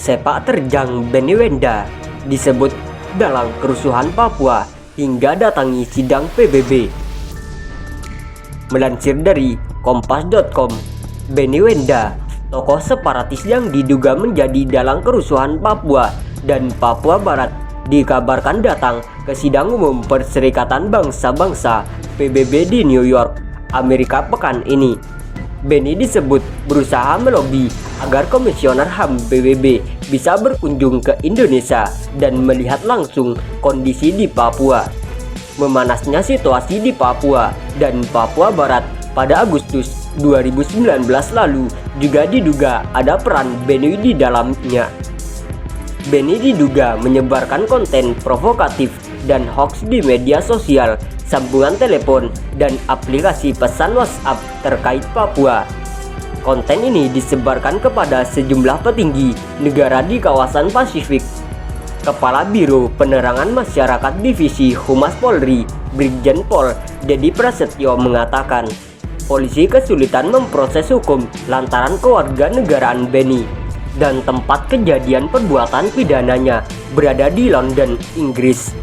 Sepak terjang Benny Wenda disebut dalam kerusuhan Papua hingga datangi sidang PBB. Melansir dari Kompas.com, Benny Wenda, tokoh separatis yang diduga menjadi dalang kerusuhan Papua dan Papua Barat, dikabarkan datang ke sidang umum Perserikatan Bangsa-Bangsa PBB di New York, Amerika pekan ini. Benny disebut berusaha melobi agar Komisioner HAM PBB bisa berkunjung ke Indonesia dan melihat langsung kondisi di Papua. Memanasnya situasi di Papua dan Papua Barat pada Agustus 2019 lalu juga diduga ada peran Benny di dalamnya. Benny diduga menyebarkan konten provokatif dan hoax di media sosial, sambungan telepon, dan aplikasi pesan WhatsApp terkait Papua. Konten ini disebarkan kepada sejumlah petinggi negara di kawasan Pasifik. Kepala Biro Penerangan Masyarakat Divisi Humas Polri, Brigjen Pol Dedi Prasetyo mengatakan, polisi kesulitan memproses hukum lantaran kewarganegaraan Benny dan tempat kejadian perbuatan pidananya berada di London, Inggris.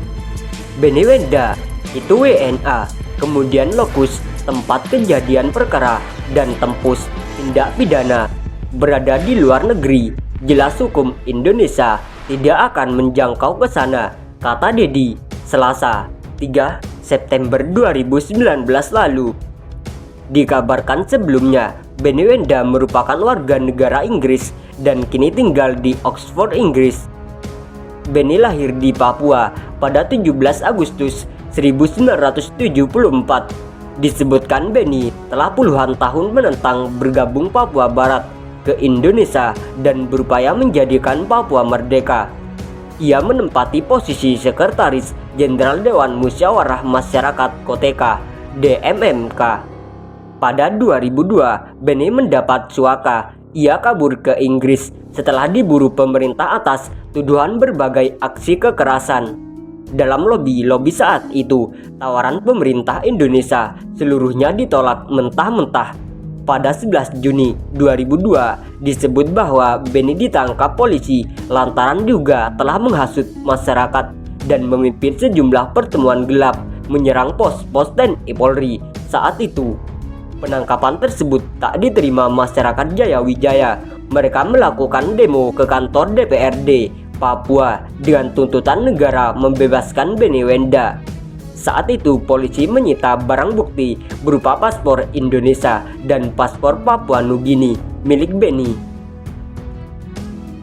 Benny Wenda itu WNA, kemudian lokus tempat kejadian perkara dan tempus tindak pidana berada di luar negeri. Jelas hukum Indonesia tidak akan menjangkau ke sana, kata Dedi Selasa 3 September 2019 lalu. Dikabarkan sebelumnya, Benny Wenda merupakan warga negara Inggris dan kini tinggal di Oxford, Inggris. Benny lahir di Papua pada 17 Agustus 1974. Disebutkan Benny telah puluhan tahun menentang bergabung Papua Barat ke Indonesia dan berupaya menjadikan Papua merdeka. Ia menempati posisi Sekretaris Jenderal Dewan Musyawarah Masyarakat Koteka (DMMK). Pada 2002, Benny mendapat suaka. Ia kabur ke Inggris setelah diburu pemerintah atas tuduhan berbagai aksi kekerasan. Dalam lobi saat itu, tawaran pemerintah Indonesia seluruhnya ditolak mentah-mentah. Pada 11 Juni 2002, disebut bahwa Benny ditangkap polisi lantaran diduga telah menghasut masyarakat dan memimpin sejumlah pertemuan gelap menyerang pos-pos TNI Polri saat itu. Penangkapan tersebut tak diterima masyarakat Jayawijaya. Mereka melakukan demo ke kantor DPRD Papua dengan tuntutan negara membebaskan Benny Wenda. Saat itu polisi menyita barang bukti berupa paspor Indonesia dan paspor Papua Nugini milik Benny.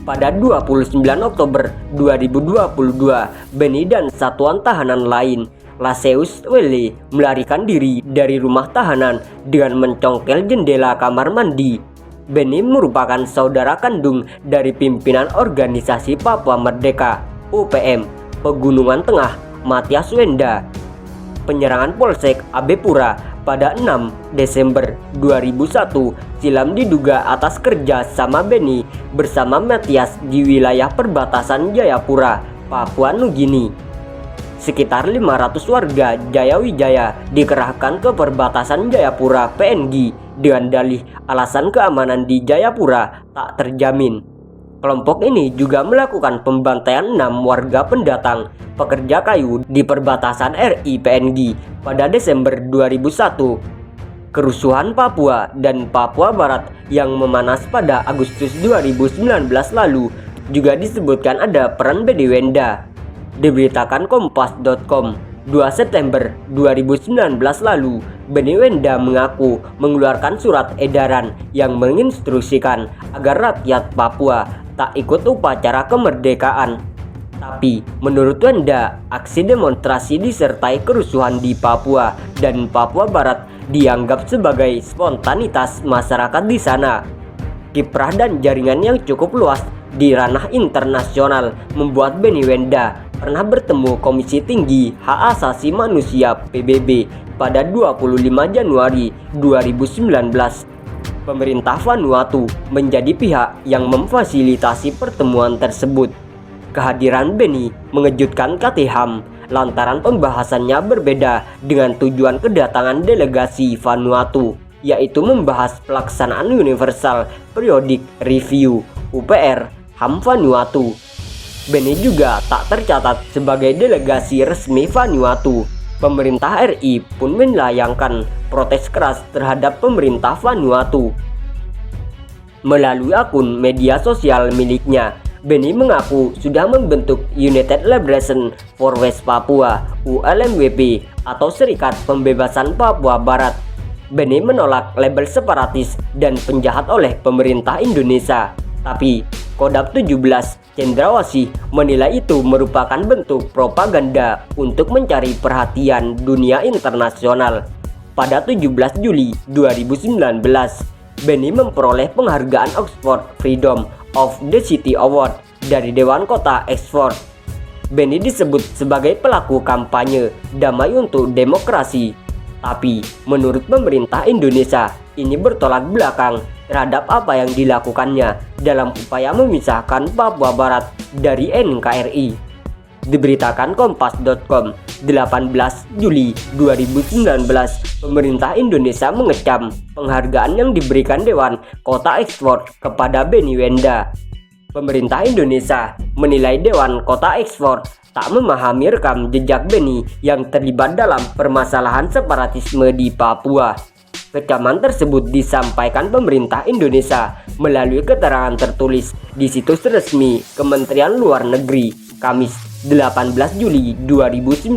Pada 29 Oktober 2022, Benny dan satuan tahanan lain Laseus Welle melarikan diri dari rumah tahanan dengan mencongkel jendela kamar mandi. Benny merupakan saudara kandung dari pimpinan organisasi Papua Merdeka (UPM) Pegunungan Tengah, Matias Wenda. Penyerangan Polsek Abepura pada 6 Desember 2001 silam diduga atas kerja sama Benny bersama Matias di wilayah perbatasan Jayapura, Papua Nugini. Sekitar 500 warga Jayawijaya dikerahkan ke perbatasan Jayapura PNG dengan dalih alasan keamanan di Jayapura tak terjamin. Kelompok ini juga melakukan pembantaian 6 warga pendatang pekerja kayu di perbatasan RI PNG pada Desember 2001. Kerusuhan Papua dan Papua Barat yang memanas pada Agustus 2019 lalu juga disebutkan ada peran Benny Wenda. Diberitakan Kompas.com 2 September 2019 lalu, Benny Wenda mengaku mengeluarkan surat edaran yang menginstruksikan agar rakyat Papua tak ikut upacara kemerdekaan. Tapi menurut Wenda, aksi demonstrasi disertai kerusuhan di Papua dan Papua Barat dianggap sebagai spontanitas masyarakat di sana. Kiprah dan jaringan yang cukup luas di ranah internasional membuat Benny Wenda pernah bertemu Komisi Tinggi Hak Asasi Manusia PBB pada 25 Januari 2019. Pemerintah Vanuatu menjadi pihak yang memfasilitasi pertemuan tersebut. Kehadiran Benny mengejutkan KTHAM lantaran pembahasannya berbeda dengan tujuan kedatangan delegasi Vanuatu, yaitu membahas pelaksanaan Universal Periodic Review (UPR) HAM Vanuatu. Beni juga tak tercatat sebagai delegasi resmi Vanuatu. Pemerintah RI pun melayangkan protes keras terhadap pemerintah Vanuatu. Melalui akun media sosial miliknya, Beni mengaku sudah membentuk United Liberation for West Papua (ULMWP) atau Serikat Pembebasan Papua Barat. Beni menolak label separatis dan penjahat oleh pemerintah Indonesia. Tapi Kodam 17 Cendrawasih menilai itu merupakan bentuk propaganda untuk mencari perhatian dunia internasional. Pada 17 Juli 2019, Beni memperoleh penghargaan Oxford Freedom of the City Award dari Dewan Kota Oxford. Beni disebut sebagai pelaku kampanye damai untuk demokrasi. Tapi menurut pemerintah Indonesia, ini bertolak belakang terhadap apa yang dilakukannya dalam upaya memisahkan Papua Barat dari NKRI. Diberitakan Kompas.com, 18 Juli 2019, pemerintah Indonesia mengecam penghargaan yang diberikan Dewan Kota Oxford kepada Beni Wenda. Pemerintah Indonesia menilai Dewan Kota Oxford tak memahami rekam jejak Beni yang terlibat dalam permasalahan separatisme di Papua. Kecaman tersebut disampaikan pemerintah Indonesia melalui keterangan tertulis di situs resmi Kementerian Luar Negeri, Kamis 18 Juli 2019.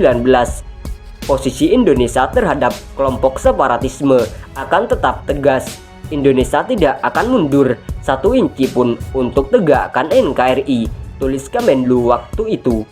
Posisi Indonesia terhadap kelompok separatisme akan tetap tegas. Indonesia tidak akan mundur 1 inci pun untuk tegakkan NKRI, tulis Kemenlu waktu itu.